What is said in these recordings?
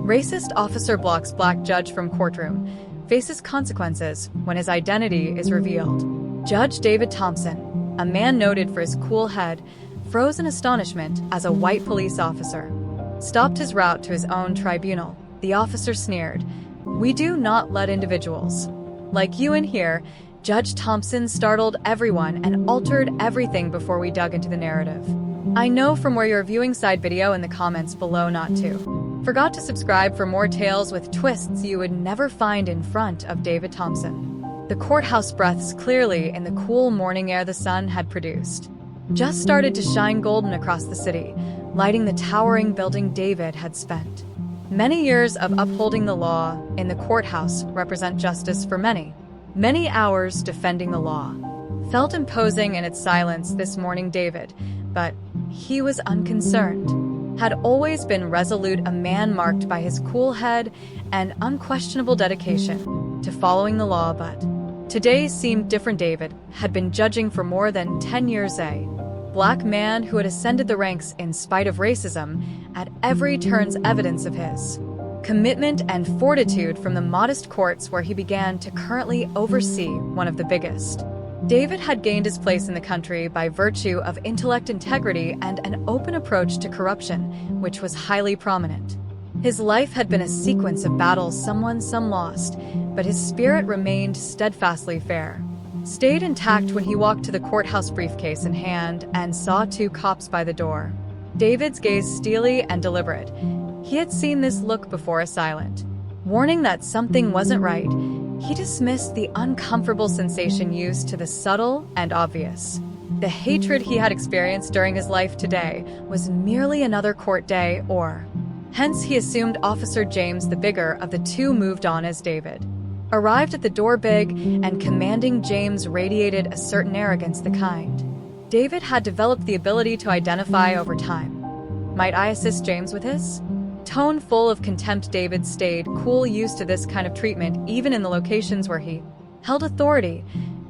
Racist officer blocks black judge from courtroom, faces consequences when his identity is revealed. Judge David Thompson, a man noted for his cool head, froze in astonishment as a white police officer stopped his route to his own tribunal. The officer sneered, "We do not let individuals like you in here." Judge Thompson startled everyone and altered everything before we dug into the narrative. I know from where you're viewing side video in the comments below not to. Forgot to subscribe for more tales with twists you would never find in front of David Thompson. The courthouse breathes clearly in the cool morning air the sun had produced. Just started to shine golden across the city, lighting the towering building David had spent many years of upholding the law in the courthouse represent justice for many. Many hours defending the law. Felt imposing in its silence this morning David, but he was unconcerned. Had always been resolute, a man marked by his cool head and unquestionable dedication to following the law, but today seemed different. David had been judging for more than 10 years, a black man who had ascended the ranks in spite of racism. At every turn's evidence of his commitment and fortitude from the modest courts where he began to currently oversee one of the biggest. David had gained his place in the country by virtue of intellect, integrity, and an open approach to corruption, which was highly prominent. His life had been a sequence of battles, some won, some lost, but his spirit remained steadfastly fair. Stayed intact when he walked to the courthouse, briefcase in hand, and saw two cops by the door. David's gaze steely and deliberate. He had seen this look before, a silent warning that something wasn't right. He dismissed the uncomfortable sensation used to the subtle and obvious. The hatred he had experienced during his life today was merely another court day, or hence he assumed Officer James, the bigger of the two, moved on as David arrived at the door. Big and commanding, James radiated a certain arrogance, the kind David had developed the ability to identify over time. "Might I assist James with his?" Tone full of contempt. David stayed cool, used to this kind of treatment even in the locations where he held authority.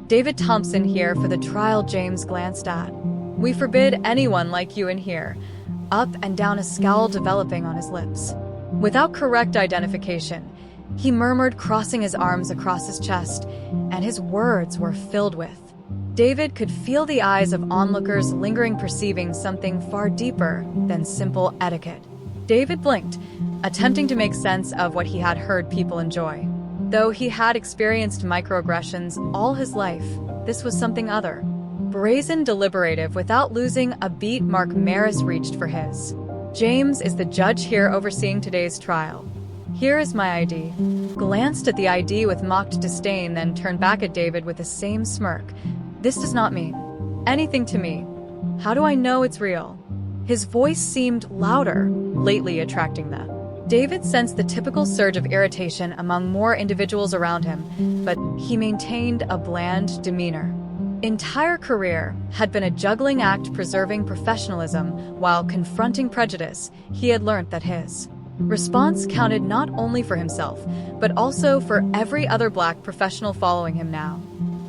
"David Thompson here for the trial," James glanced at. "We forbid anyone like you in here." Up and down, a scowl developing on his lips. Without correct identification, he murmured, crossing his arms across his chest, and his words were filled with. David could feel the eyes of onlookers lingering, perceiving something far deeper than simple etiquette. David blinked, attempting to make sense of what he had heard people enjoy. Though he had experienced microaggressions all his life, this was something other. Brazen, deliberative, without losing a beat, Mark Maris reached for his. "James is the judge here overseeing today's trial. Here is my ID." Glanced at the ID with mocked disdain, then turned back at David with the same smirk. "This does not mean anything to me. How do I know it's real?" His voice seemed louder, lately attracting the. David sensed the typical surge of irritation among more individuals around him, but he maintained a bland demeanor. Entire career had been a juggling act, preserving professionalism while confronting prejudice. He had learnt that his response counted not only for himself, but also for every other black professional following him now.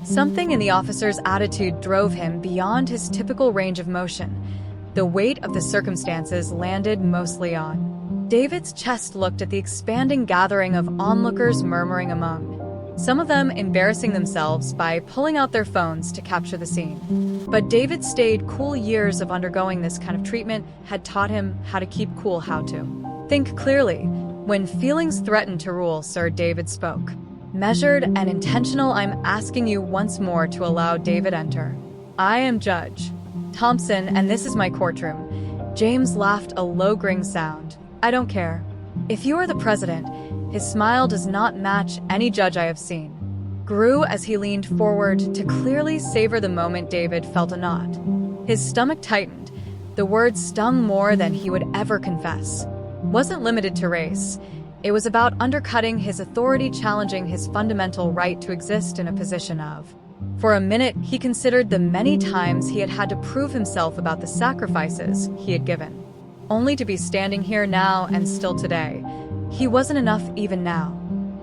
Something in the officer's attitude drove him beyond his typical range of motion. The weight of the circumstances landed mostly on David's chest. Looked at the expanding gathering of onlookers, murmuring among some of them, embarrassing themselves by pulling out their phones to capture the scene. But David stayed cool. Years of undergoing this kind of treatment had taught him how to keep cool, how to think clearly when feelings threatened to rule. "Sir," David spoke, measured and intentional. "I'm asking you once more to allow David enter. I am Judge Thompson, and this is my courtroom." James laughed, a low gring sound. "I don't care if you are the president." His smile does not match any judge I have seen. Grew as he leaned forward to clearly savor the moment. David felt a knot. His stomach tightened. The words stung more than he would ever confess. Wasn't limited to race. It was about undercutting his authority, challenging his fundamental right to exist in a position of. For a minute, he considered the many times he had had to prove himself, about the sacrifices he had given, only to be standing here now and still today. He wasn't enough even now.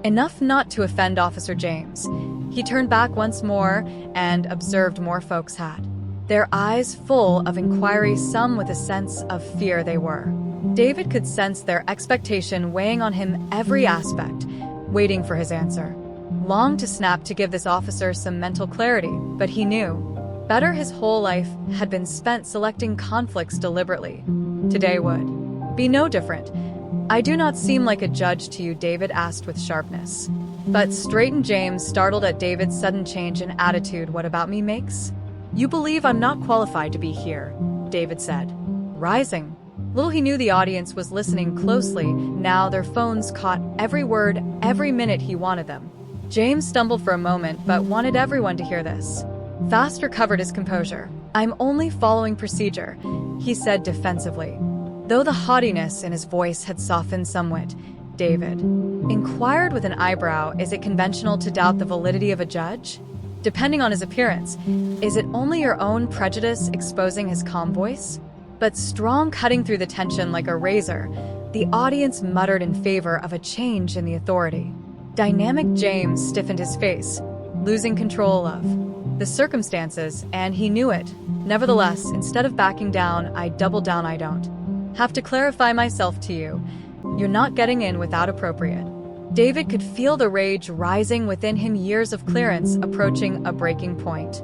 Enough not to offend Officer James. He turned back once more and observed more folks had their eyes full of inquiry, some with a sense of fear. They were David could sense their expectation weighing on him every aspect, waiting for his answer. Longed to snap to give this officer some mental clarity, but he knew. Better his whole life had been spent selecting conflicts deliberately. Today would be no different. "I do not seem like a judge to you," David asked with sharpness. But straightened James, startled at David's sudden change in attitude. "What about me makes you believe I'm not qualified to be here?" David said, rising. Little he knew the audience was listening closely. Now their phones caught every word, every minute he wanted them. James stumbled for a moment, but wanted everyone to hear this. Fast recovered his composure. "I'm only following procedure," he said defensively. Though the haughtiness in his voice had softened somewhat, David inquired with an eyebrow, "Is it conventional to doubt the validity of a judge? Depending on his appearance, is it only your own prejudice exposing his calm voice?" But strong, cutting through the tension like a razor, the audience muttered in favor of a change in the authority. Dynamic James stiffened his face, losing control of the circumstances, and he knew it. Nevertheless, instead of backing down, "I doubled down. I don't have to clarify myself to you. You're not getting in without appropriate." David could feel the rage rising within him, years of clearance approaching a breaking point.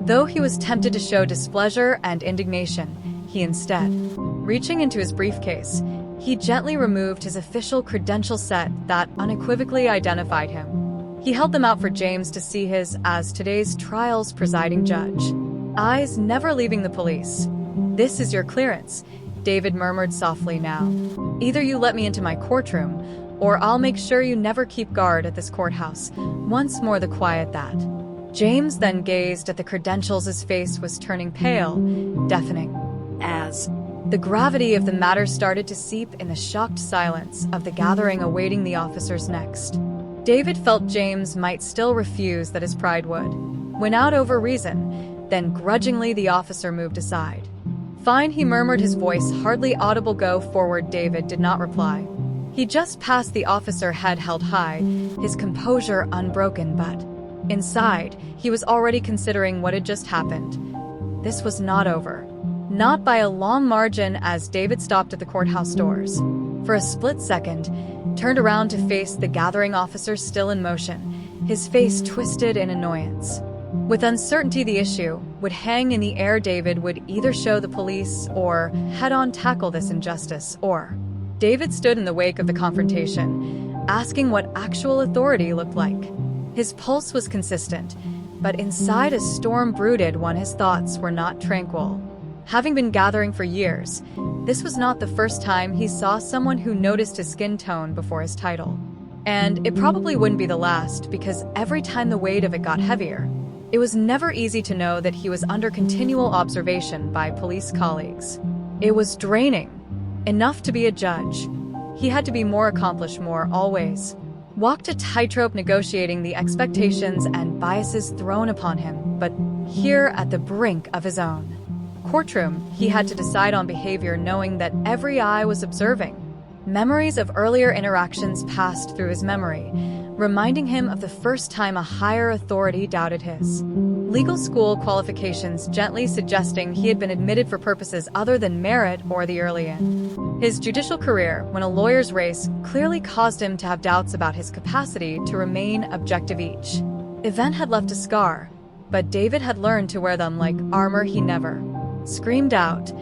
Though he was tempted to show displeasure and indignation, he instead, reaching into his briefcase, he gently removed his official credential set that unequivocally identified him. He held them out for James to see as today's trial's presiding judge, eyes never leaving the police. "This is your clearance," David murmured softly now. "Either you let me into my courtroom, or I'll make sure you never keep guard at this courthouse." Once more the quiet that. James then gazed at the credentials. His face was turning pale, deafening, as the gravity of the matter started to seep in the shocked silence of the gathering awaiting the officer's next. David felt James might still refuse, that his pride would win out over reason. Then grudgingly the officer moved aside. "Fine," he murmured, his voice hardly audible. "Go forward." David did not reply. He just passed the officer, head held high, his composure unbroken, but inside, he was already considering what had just happened. This was not over. Not by a long margin. As David stopped at the courthouse doors, for a split second, turned around to face the gathering officers still in motion, his face twisted in annoyance. With uncertainty, the issue would hang in the air. David would either show the police or head-on tackle this injustice, or David stood in the wake of the confrontation, asking what actual authority looked like. His pulse was consistent, but inside a storm brooded. His thoughts were not tranquil. Having been gathering for years, this was not the first time he saw someone who noticed his skin tone before his title. And it probably wouldn't be the last, because every time the weight of it got heavier, it was never easy to know that he was under continual observation by police colleagues. It was draining. Enough to be a judge. He had to be more accomplished, more always. Walked a tightrope negotiating the expectations and biases thrown upon him, but here at the brink of his own courtroom, he had to decide on behavior knowing that every eye was observing. Memories of earlier interactions passed through his memory, reminding him of the first time a higher authority doubted his legal school qualifications, gently suggesting he had been admitted for purposes other than merit or the early in his judicial career, when a lawyer's race clearly caused him to have doubts about his capacity to remain objective. Each event had left a scar, but David had learned to wear them like armor. He never screamed out.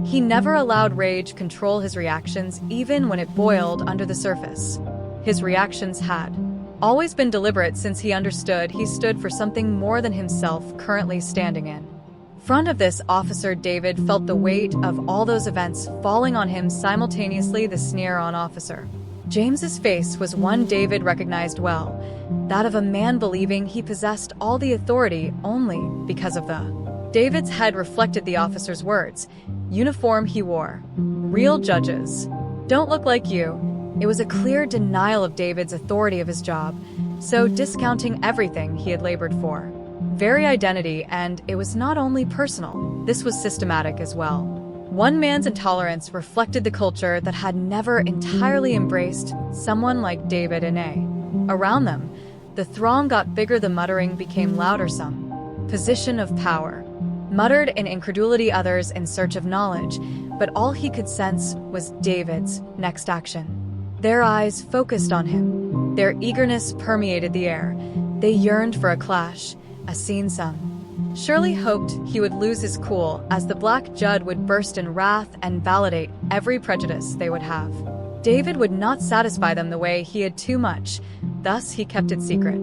He never allowed rage control his reactions, even when it boiled under the surface. His reactions had always been deliberate, since he understood he stood for something more than himself currently standing in front of this officer. David felt the weight of all those events falling on him simultaneously. The sneer on Officer James's face was one David recognized well, that of a man believing he possessed all the authority only because of the David's head reflected the officer's words. Uniform he wore. Real judges don't look like you. It was a clear denial of David's authority of his job, so discounting everything he had labored for. Very identity, and it was not only personal, this was systematic as well. One man's intolerance reflected the culture that had never entirely embraced someone like David. Around them, the throng got bigger, the muttering became louder. Some position of power muttered in incredulity, others in search of knowledge, but all he could sense was David's next action. Their eyes focused on him. Their eagerness permeated the air. They yearned for a clash, a scene some. Shirley hoped he would lose his cool as the black judge would burst in wrath and validate every prejudice they would have. David would not satisfy them the way he had too much, thus he kept it secret.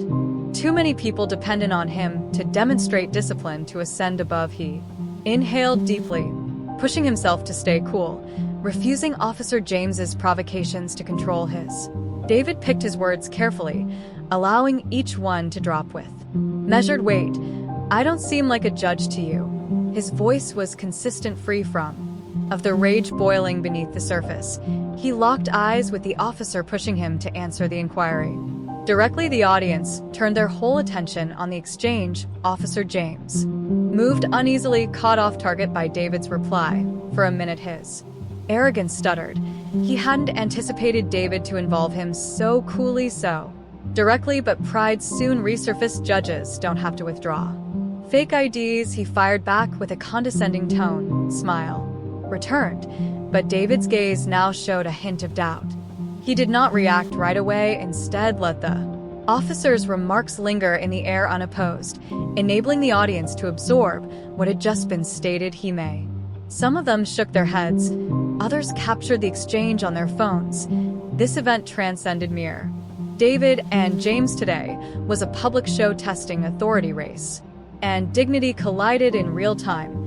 Too many people depended on him to demonstrate discipline to ascend above. He inhaled deeply, pushing himself to stay cool, refusing Officer James's provocations to control his. David picked his words carefully, allowing each one to drop with measured weight. "I don't seem like a judge to you." His voice was consistent, free from of the rage boiling beneath the surface. He locked eyes with the officer pushing him to answer the inquiry. Directly, the audience turned their whole attention on the exchange. Officer James moved uneasily, caught off target by David's reply. For a minute his arrogance stuttered. He hadn't anticipated David to involve him so coolly, so directly, but pride soon resurfaced. "Judges don't have to withdraw fake IDs," he fired back with a condescending tone. Smile returned, but David's gaze now showed a hint of doubt. He did not react right away, instead let the officer's remarks linger in the air unopposed, enabling the audience to absorb what had just been stated. He may. Some of them shook their heads, others captured the exchange on their phones. This event transcended mere David and James. Today was a public show testing authority race, and dignity collided in real time.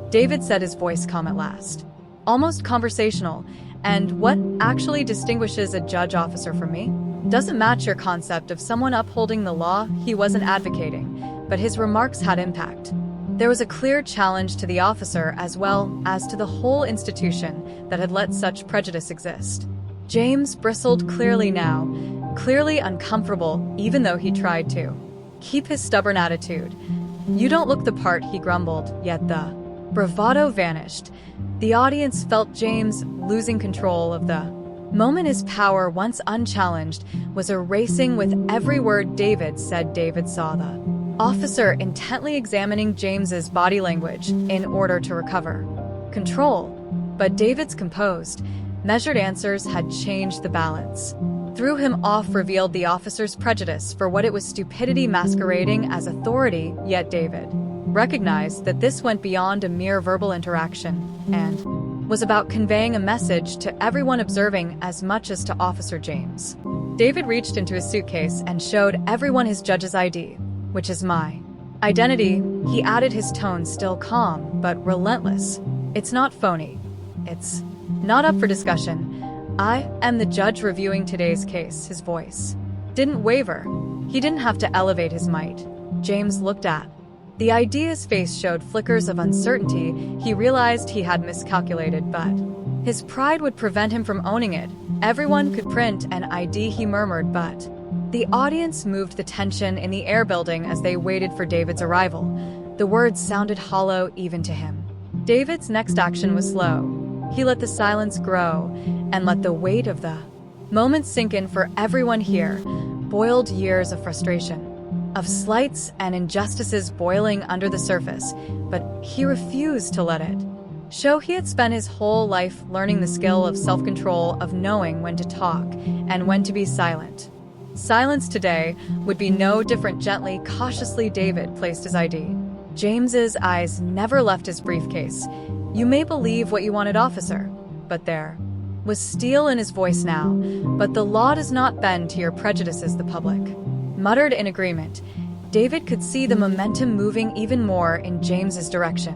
David said, his voice calm at last, almost conversational. "And what actually distinguishes a judge officer from me? Doesn't match your concept of someone upholding the law." He wasn't advocating, but his remarks had impact. There was a clear challenge to the officer as well as to the whole institution that had let such prejudice exist. James bristled, clearly now, clearly uncomfortable, even though he tried to keep his stubborn attitude. "You don't look the part," he grumbled, yet the bravado vanished. The audience felt James losing control of the moment. His power, once unchallenged, was erasing with every word David said. David saw the officer intently examining James's body language in order to recover control. But David's composed, measured answers had changed the balance. Threw him off, revealed the officer's prejudice for what it was: stupidity masquerading as authority. Yet David recognized that this went beyond a mere verbal interaction and was about conveying a message to everyone observing as much as to Officer James. David reached into his suitcase and showed everyone his judge's ID, "which is my identity," he added, his tone still calm but relentless. "It's not phony. It's not up for discussion. I am the judge reviewing today's case." His voice didn't waver. He didn't have to elevate his might. James looked at the ID's face, showed flickers of uncertainty. He realized he had miscalculated, but his pride would prevent him from owning it. "Everyone could print an ID," he murmured, but the audience moved, the tension in the air building as they waited for David's arrival. The words sounded hollow even to him. David's next action was slow. He let the silence grow and let the weight of the moment sink in. For everyone here boiled years of frustration, of slights and injustices boiling under the surface, but he refused to let it show. He had spent his whole life learning the skill of self-control, of knowing when to talk and when to be silent. Silence today would be no different. Gently, cautiously, David placed his ID. James's eyes never left his briefcase. "You may believe what you wanted, officer," but there was steel in his voice now. "But the law does not bend to your prejudices." The public muttered in agreement. David could see the momentum moving even more in James's direction.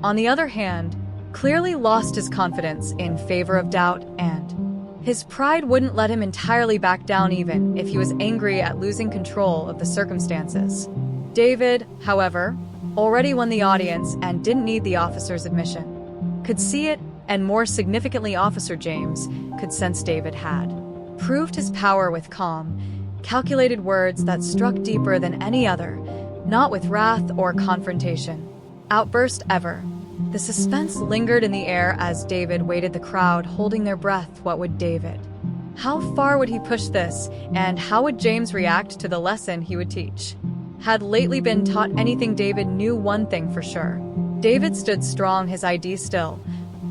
On the other hand, clearly lost his confidence in favor of doubt, and his pride wouldn't let him entirely back down even if he was angry at losing control of the circumstances. David, however, already won the audience and didn't need the officer's admission. Could see it, and more significantly, Officer James could sense David had proved his power with calm, calculated words that struck deeper than any other, not with wrath or confrontation. Outburst ever. The suspense lingered in the air as David waited, the crowd holding their breath. What would David? How far would he push this, and how would James react to the lesson he would teach? Had lately been taught anything? David knew one thing for sure. David stood strong, his ID still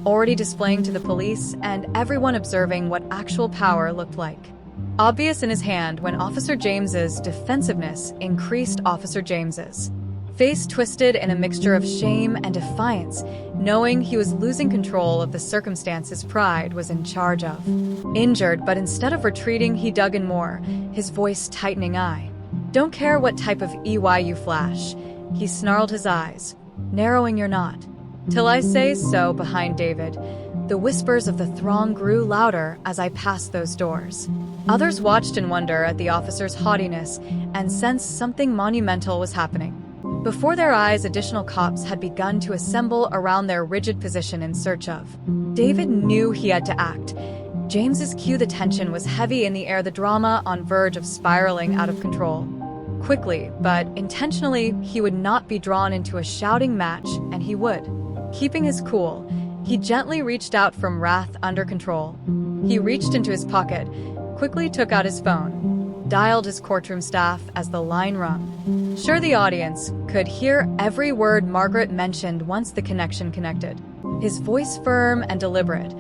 already displaying to the police and everyone observing what actual power looked like. Obvious in his hand when Officer James's defensiveness increased Officer James's. Face twisted in a mixture of shame and defiance, knowing he was losing control of the circumstances pride was in charge of. Injured, but instead of retreating, he dug in more, his voice tightening. "I don't care what type of EY you flash." He snarled his eyes, narrowing your knot. "Till I say so." Behind David, the whispers of the throng grew louder as I passed those doors. Others watched in wonder at the officer's haughtiness and sensed something monumental was happening. Before their eyes, additional cops had begun to assemble around their rigid position in search of. David knew he had to act. James's cue, the tension was heavy in the air, the drama on verge of spiraling out of control. Quickly, but intentionally, he would not be drawn into a shouting match, and he would. Keeping his cool, he gently reached out from wrath under control. He reached into his pocket, quickly took out his phone, dialed his courtroom staff as the line rung. Sure, the audience could hear every word Margaret mentioned once the connection connected. His voice firm and deliberate.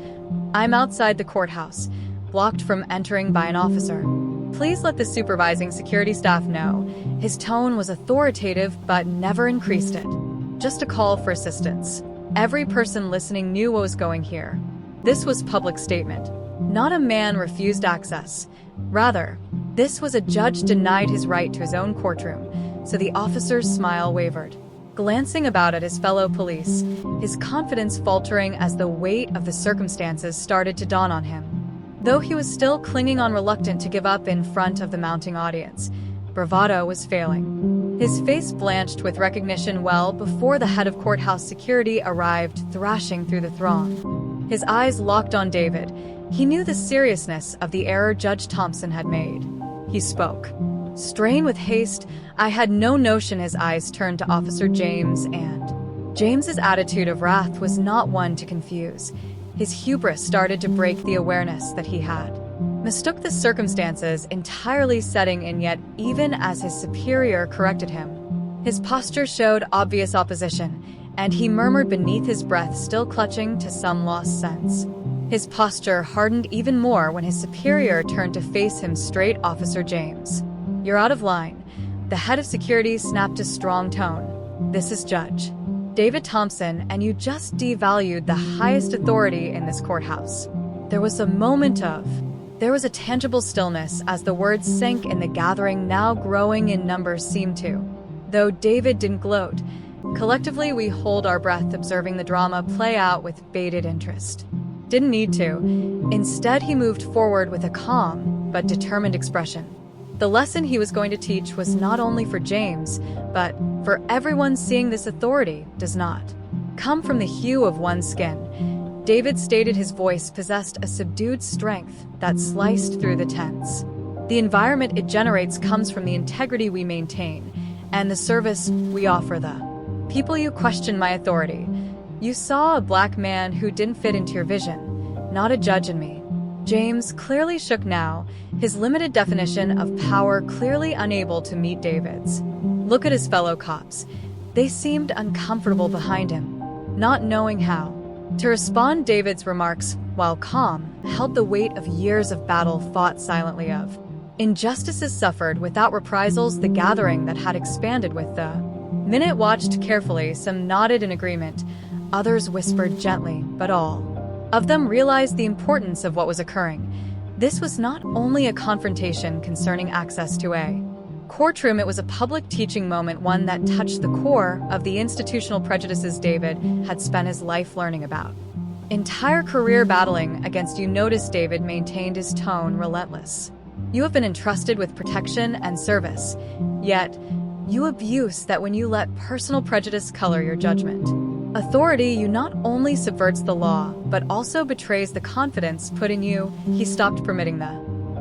"I'm outside the courthouse, blocked from entering by an officer. Please let the supervising security staff know." His tone was authoritative but never increased it. Just a call for assistance. Every person listening knew what was going here. This was public statement. Not a man refused access. Rather, this was a judge denied his right to his own courtroom, so the officer's smile wavered. Glancing about at his fellow police, his confidence faltering as the weight of the circumstances started to dawn on him. Though he was still clinging on, reluctant to give up in front of the mounting audience, bravado was failing. His face blanched with recognition well before the head of courthouse security arrived, thrashing through the throng. His eyes locked on David. He knew the seriousness of the error Judge Thompson had made. He spoke. Strained with haste, I had no notion. His eyes turned to Officer James, and James's attitude of wrath was not one to confuse. His hubris started to break the awareness that he had mistook the circumstances entirely setting in, yet even as his superior corrected him, his posture showed obvious opposition, and he murmured beneath his breath, still clutching to some lost sense. His posture hardened even more when his superior turned to face him straight. "Officer James, you're out of line." The head of security snapped a strong tone. "This is Judge David Thompson, and you just devalued the highest authority in this courthouse." There was a tangible stillness as the words sank in the gathering, now growing in numbers seemed to. Though David didn't gloat. Collectively, we hold our breath, observing the drama play out with bated interest. Didn't need to. Instead, he moved forward with a calm but determined expression. The lesson he was going to teach was not only for James, but for everyone. Seeing this authority does not come from the hue of one's skin. David stated, his voice possessed a subdued strength that sliced through the tense. The environment it generates comes from the integrity we maintain and the service we offer the people. You question my authority. You saw a black man who didn't fit into your vision, not a judge in me. James clearly shook now, his limited definition of power clearly unable to meet David's. Look at his fellow cops. They seemed uncomfortable behind him, not knowing how to respond. David's remarks, while calm, held the weight of years of battle fought silently, of injustices suffered without reprisals. The gathering that had expanded with the minute watched carefully. Some nodded in agreement, others whispered gently, but all of them realized the importance of what was occurring. This was not only a confrontation concerning access to a courtroom, it was a public teaching moment, one that touched the core of the institutional prejudices David had spent his life learning about. Entire career battling against. You notice David maintained his tone relentless. You have been entrusted with protection and service, yet you abuse that when you let personal prejudice color your judgment. Authority you not only subverts the law, but also betrays the confidence put in you. He stopped, permitting the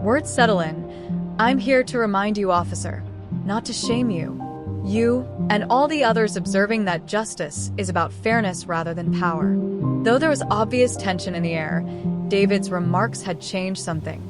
words settle in. I'm here to remind you, officer, not to shame you. You and all the others, observing that justice is about fairness rather than power. Though there was obvious tension in the air, David's remarks had changed something.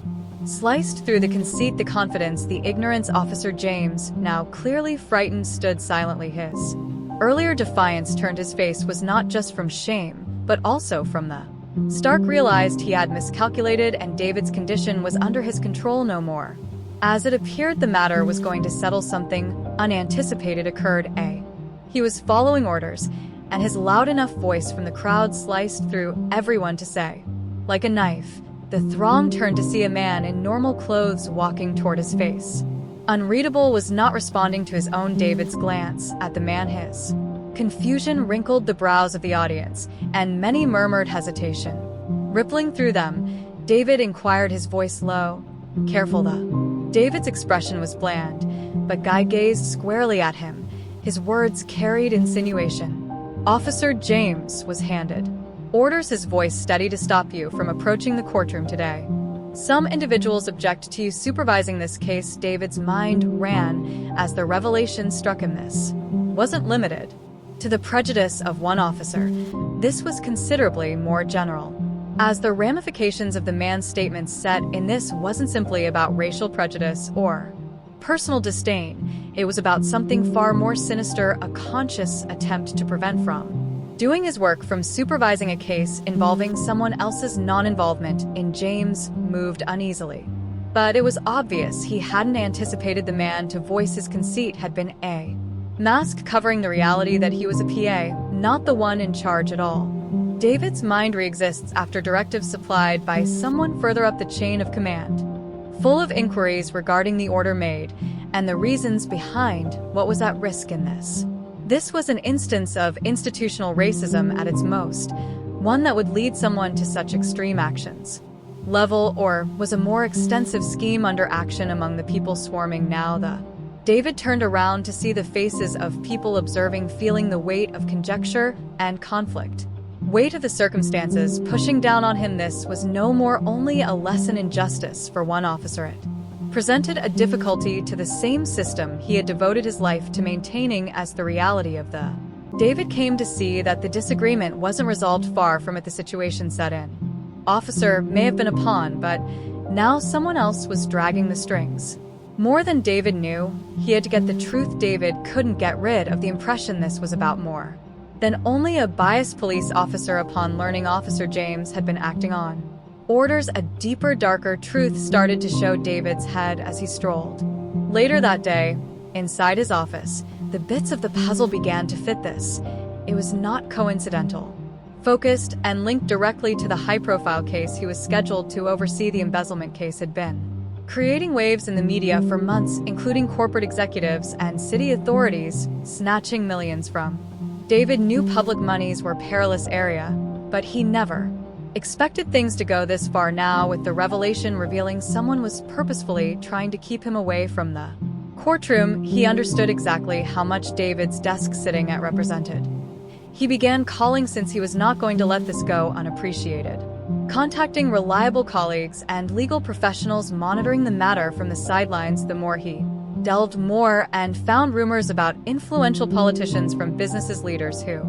Sliced through the conceit, the confidence, the ignorance. Officer James, now clearly frightened, stood silently. His earlier defiance turned. His face was not just from shame, but also from the Stark realized he had miscalculated and David's condition was under his control no more. As it appeared the matter was going to settle, something unanticipated occurred. He was following orders, and his loud enough voice from the crowd sliced through everyone to say, like a knife, the throng turned to see a man in normal clothes walking toward his face. Unreadable was not responding to his own David's glance at the man. His confusion wrinkled the brows of the audience, and many murmured hesitation. Rippling through them, David inquired, his voice low, "Careful, the..." David's expression was bland, but Guy gazed squarely at him. His words carried insinuation. "Officer James was handed orders," his voice steady, "to stop you from approaching the courtroom today. Some individuals object to you supervising this case." David's mind ran as the revelation struck him. This wasn't limited to the prejudice of one officer. This was considerably more general. As the ramifications of the man's statements set in, this wasn't simply about racial prejudice or personal disdain. It was about something far more sinister, a conscious attempt to prevent from doing his work, from supervising a case involving someone else's non-involvement in. James moved uneasily, but it was obvious he hadn't anticipated the man to voice his conceit had been a mask covering the reality that he was a PA, not the one in charge at all. David's mind re-exists after directives supplied by someone further up the chain of command, full of inquiries regarding the order made and the reasons behind what was at risk in this. This was an instance of institutional racism at its most, one that would lead someone to such extreme actions. Level, or was a more extensive scheme under action among the people swarming now. David turned around to see the faces of people observing, feeling the weight of conjecture and conflict. Weight of the circumstances pushing down on him. This was no more only a lesson in justice for one officer. It presented a difficulty to the same system he had devoted his life to maintaining as the reality of the. David came to see that the disagreement wasn't resolved. Far from it, the situation set in. Officer may have been a pawn, but now someone else was dragging the strings. More than David knew, he had to get the truth. David couldn't get rid of the impression this was about more than only a biased police officer. Upon learning Officer James had been acting on orders, a deeper, darker truth started to show David's head as he strolled. Later that day, inside his office, the bits of the puzzle began to fit. This, it was not coincidental. Focused and linked directly to the high-profile case he was scheduled to oversee, the embezzlement case had been creating waves in the media for months, including corporate executives and city authorities snatching millions from. David knew public monies were a perilous area, but he never expected things to go this far. Now, with the revelation revealing someone was purposefully trying to keep him away from the courtroom, he understood exactly how much David's desk sitting at represented. He began calling, since he was not going to let this go unappreciated, contacting reliable colleagues and legal professionals monitoring the matter from the sidelines. The more he delved more and found rumors about influential politicians from businesses, leaders who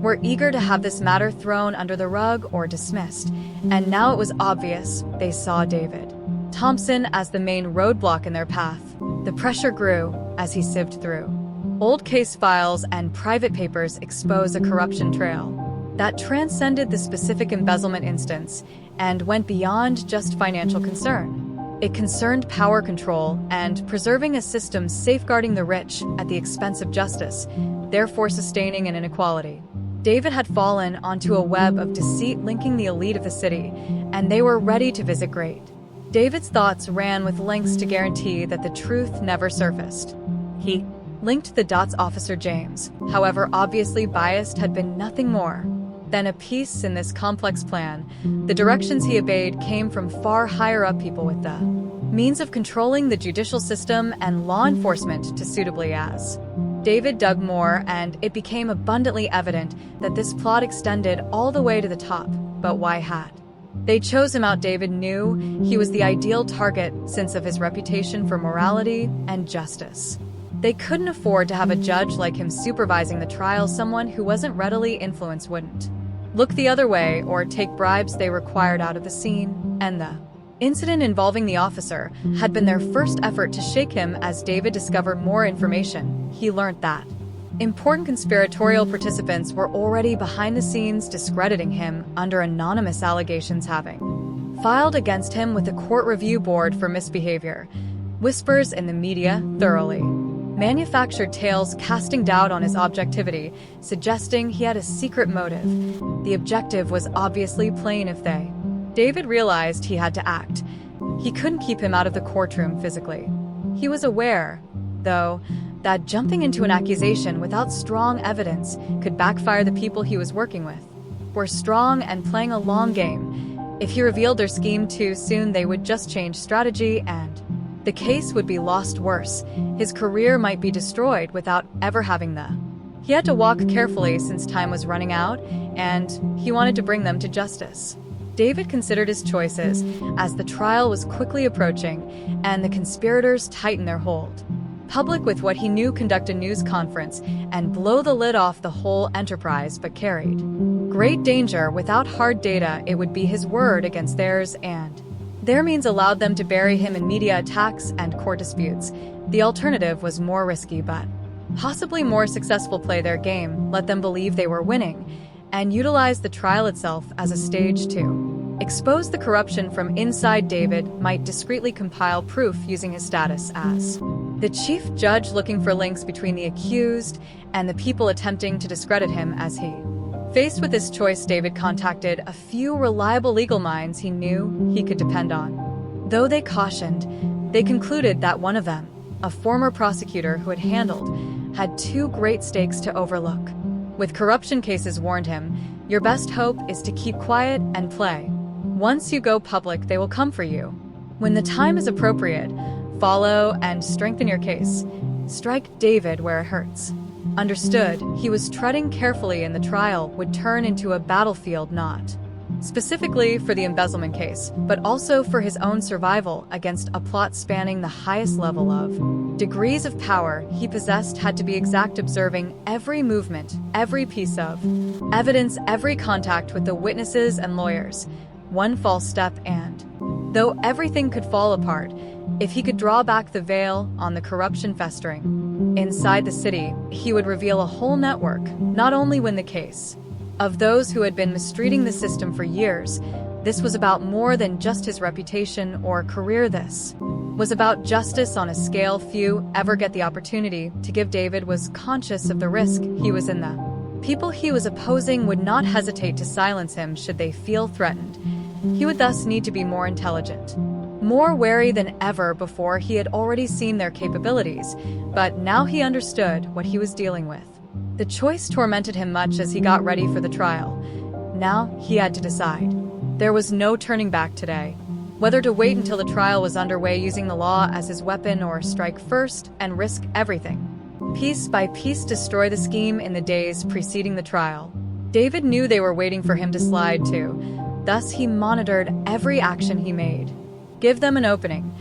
were eager to have this matter thrown under the rug or dismissed. And now it was obvious they saw David Thompson as the main roadblock in their path. The pressure grew as he sieved through old case files and private papers, expose a corruption trail that transcended the specific embezzlement instance and went beyond just financial concern. It concerned power control and preserving a system safeguarding the rich at the expense of justice, therefore sustaining an inequality. David had fallen onto a web of deceit linking the elite of the city, and they were ready to visit great. David's thoughts ran with lengths to guarantee that the truth never surfaced. He linked the dots. Officer James, however obviously biased, had been nothing more than a piece in this complex plan. The directions he obeyed came from far higher up people with the means of controlling the judicial system and law enforcement to suitably. As David dug more, and it became abundantly evident that this plot extended all the way to the top. But why had they chose him out? David knew he was the ideal target, since of his reputation for morality and justice. They couldn't afford to have a judge like him supervising the trial. Someone who wasn't readily influenced wouldn't look the other way or take bribes they required out of the scene, and the incident involving the officer had been their first effort to shake him. As David discovered more information, he learned that Important conspiratorial participants were already behind the scenes discrediting him under anonymous allegations having filed against him with the Court Review Board for misbehavior. Whispers in the media thoroughly manufactured tales casting doubt on his objectivity, suggesting he had a secret motive. The objective was obviously plain if they. David realized he had to act. He couldn't keep him out of the courtroom physically. He was aware, though, that jumping into an accusation without strong evidence could backfire the people he was working with. Were strong and playing a long game. If he revealed their scheme too soon, they would just change strategy and the case would be lost worse. His career might be destroyed without ever having the. He had to walk carefully since time was running out, and he wanted to bring them to justice. David considered his choices as the trial was quickly approaching and the conspirators tightened their hold. Public with what he knew conduct a news conference and blow the lid off the whole enterprise, but carried great danger. Without hard data, it would be his word against theirs, and their means allowed them to bury him in media attacks and court disputes. The alternative was more risky but possibly more successful. Play their game, let them believe they were winning, and utilize the trial itself as a stage to expose the corruption from inside. David might discreetly compile proof using his status as the chief judge, looking for links between the accused and the people attempting to discredit him. As he faced with this choice, David contacted a few reliable legal minds he knew he could depend on. Though they cautioned, they concluded that one of them, a former prosecutor who had handled, had two great stakes to overlook. With corruption cases, warned him, your best hope is to keep quiet and play. Once you go public, they will come for you. When the time is appropriate, follow and strengthen your case. Strike David where it hurts. Understood, he was treading carefully, and the trial would turn into a battlefield not specifically for the embezzlement case, but also for his own survival against a plot spanning the highest level of degrees of power he possessed. Had to be exact, observing every movement, every piece of evidence, every contact with the witnesses and lawyers. One false step and, though everything could fall apart, if he could draw back the veil on the corruption festering inside the city, he would reveal a whole network, not only win the case of those who had been mistreating the system for years. This was about more than just his reputation or career. This was about justice on a scale few ever get the opportunity to give. David was conscious of the risk he was in. The people he was opposing would not hesitate to silence him should they feel threatened. He would thus need to be more intelligent, more wary than ever before. He had already seen their capabilities, but now he understood what he was dealing with. The choice tormented him much as he got ready for the trial. Now he had to decide. There was no turning back today. Whether to wait until the trial was underway, using the law as his weapon, or strike first and risk everything. Piece by piece destroy the scheme in the days preceding the trial. David knew they were waiting for him to slide too. Thus he monitored every action he made. Give them an opening.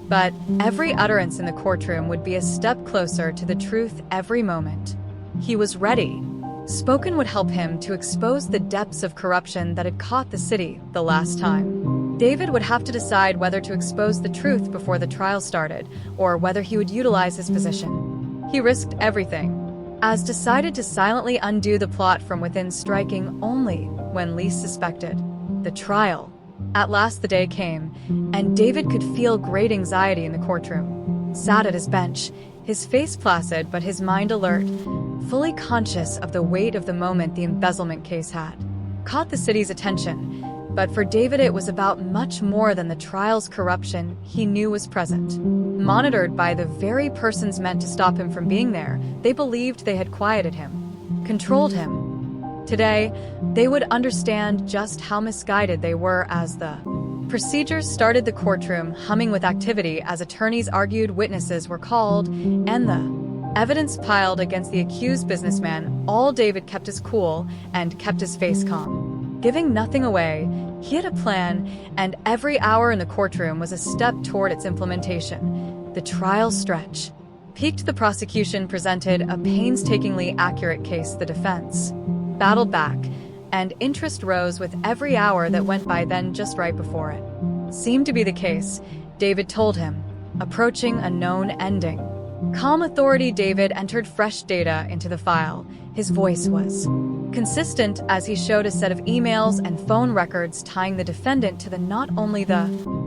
But every utterance in the courtroom would be a step closer to the truth every moment. He was ready. Spoken would help him to expose the depths of corruption that had caught the city the last time. David would have to decide whether to expose the truth before the trial started, or whether he would utilize his position. He risked everything, as decided to silently undo the plot from within, striking only when least suspected. The trial. At last the day came, and David could feel great anxiety in the courtroom. Sat at his bench, his face placid but his mind alert, fully conscious of the weight of the moment. The embezzlement case had caught the city's attention, but for David it was about much more than the trial's corruption he knew was present. Monitored by the very persons meant to stop him from being there, they believed they had quieted him, controlled him. Today, they would understand just how misguided they were as the procedures started. The courtroom humming with activity as attorneys argued, witnesses were called, and the evidence piled against the accused businessman. All David kept his cool and kept his face calm, giving nothing away. He had a plan, and every hour in the courtroom was a step toward its implementation. The trial stretch peaked. The prosecution presented a painstakingly accurate case. The defense battled back, and interest rose with every hour that went by. Then, just right before it seemed to be the case, David told him, approaching a known ending. Calm authority David entered fresh data into the file. His voice was consistent as he showed a set of emails and phone records tying the defendant to not only the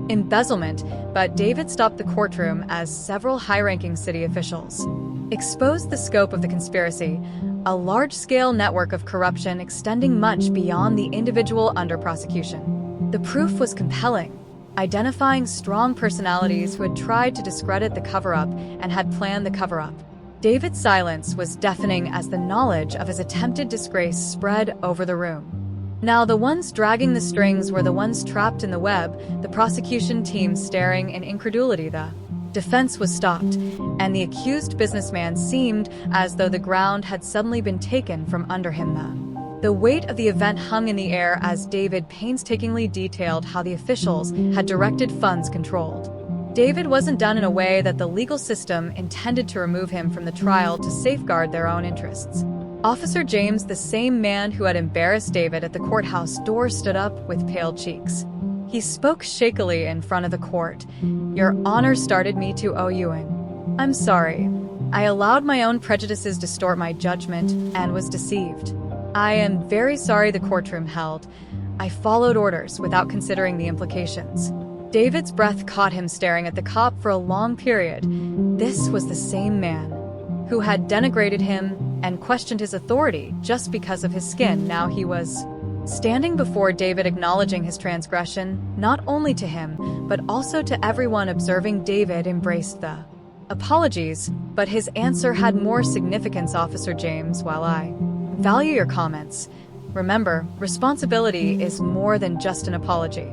embezzlement, but David stopped the courtroom as several high-ranking city officials exposed the scope of the conspiracy, a large-scale network of corruption extending much beyond the individual under prosecution. The proof was compelling, identifying strong personalities who had tried to discredit the cover-up and had planned the cover-up. David's silence was deafening as the knowledge of his attempted disgrace spread over the room. Now, the ones dragging the strings were the ones trapped in the web, the prosecution team staring in incredulity. The defense was stopped, and the accused businessman seemed as though the ground had suddenly been taken from under him. The weight of the event hung in the air as David painstakingly detailed how the officials had directed funds controlled. David wasn't done in a way that the legal system intended to remove him from the trial to safeguard their own interests. Officer James, the same man who had embarrassed David at the courthouse door, stood up with pale cheeks. He spoke shakily in front of the court. "Your Honor started me to owe you in. I'm sorry. I allowed my own prejudices distort my judgment and was deceived. I am very sorry," the courtroom held. "I followed orders without considering the implications." David's breath caught him staring at the cop for a long period. This was the same man who had denigrated him and questioned his authority just because of his skin. Now he was standing before David, acknowledging his transgression, not only to him, but also to everyone observing. David embraced the apologies, but his answer had more significance. "Officer James, while I value your comments, remember, responsibility is more than just an apology.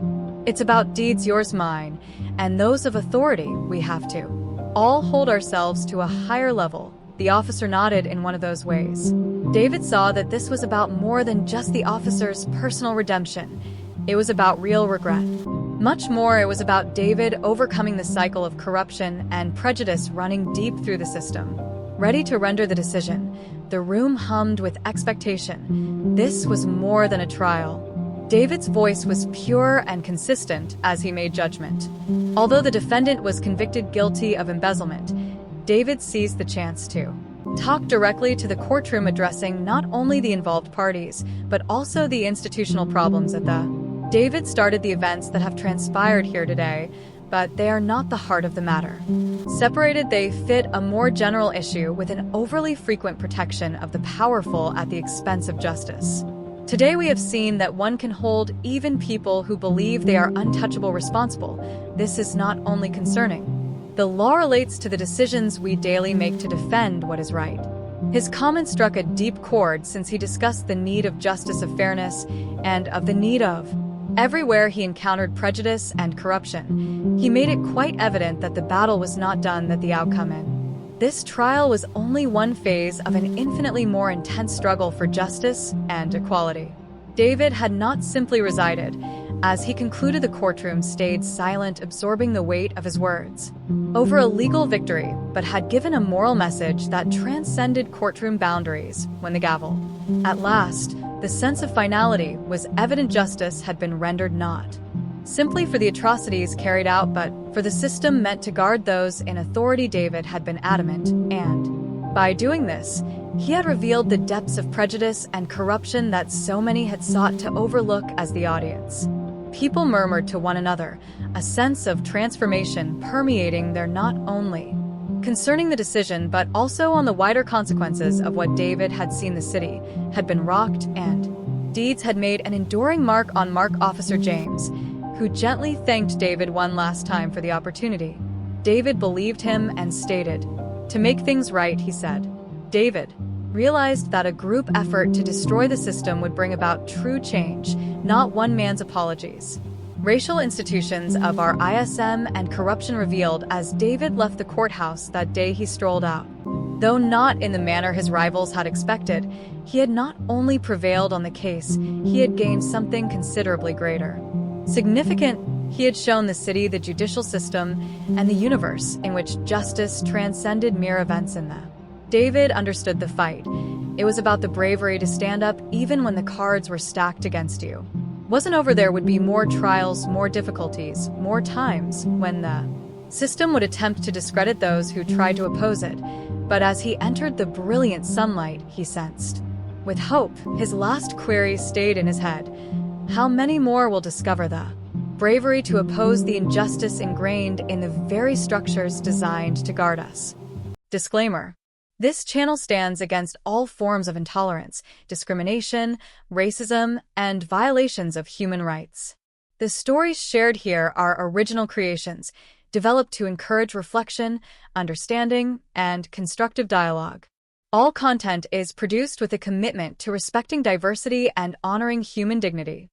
It's about deeds, yours, mine, and those of authority. We have to all hold ourselves to a higher level." The officer nodded in one of those ways. David saw that this was about more than just the officer's personal redemption. It was about real regret. Much more, it was about David overcoming the cycle of corruption and prejudice running deep through the system. Ready to render the decision, the room hummed with expectation. This was more than a trial. David's voice was pure and consistent as he made judgment. Although the defendant was convicted guilty of embezzlement, David seized the chance to talk directly to the courtroom, addressing not only the involved parties, but also the institutional problems at the. David started the events that have transpired here today, but they are not the heart of the matter. Separated, they fit a more general issue with an overly frequent protection of the powerful at the expense of justice. Today we have seen that one can hold even people who believe they are untouchable responsible. This is not only concerning. The law relates to the decisions we daily make to defend what is right. His comment struck a deep chord since he discussed the need of justice, of fairness, and of the need of. Everywhere he encountered prejudice and corruption, he made it quite evident that the battle was not done, that the outcome in this trial was only one phase of an infinitely more intense struggle for justice and equality. David had not simply resided. As he concluded, the courtroom stayed silent, absorbing the weight of his words over a legal victory, but had given a moral message that transcended courtroom boundaries. When the gavel at last, the sense of finality was evident. Justice had been rendered not simply for the atrocities carried out, but for the system meant to guard those in authority. David had been adamant, and by doing this, he had revealed the depths of prejudice and corruption that so many had sought to overlook. As the audience, people murmured to one another, a sense of transformation permeating their, not only concerning the decision, but also on the wider consequences of what David had seen. The city had been rocked, and deeds had made an enduring mark on Officer James, who gently thanked David one last time for the opportunity. David believed him and stated, "To make things right," he said. David realized that a group effort to destroy the system would bring about true change, not one man's apologies. Racial institutions of our ISM and corruption revealed as David left the courthouse that day. He strolled out. Though not in the manner his rivals had expected, he had not only prevailed on the case, he had gained something considerably greater. Significant, he had shown the city, the judicial system, and the universe in which justice transcended mere events in the. David understood the fight. It was about the bravery to stand up even when the cards were stacked against you. Wasn't over. There would be more trials, more difficulties, more times when the System would attempt to discredit those who tried to oppose it, but as he entered the brilliant sunlight, he sensed. With hope, his last query stayed in his head. How many more will discover the bravery to oppose the injustice ingrained in the very structures designed to guard us? Disclaimer. This channel stands against all forms of intolerance, discrimination, racism, and violations of human rights. The stories shared here are original creations, developed to encourage reflection, understanding, and constructive dialogue. All content is produced with a commitment to respecting diversity and honoring human dignity.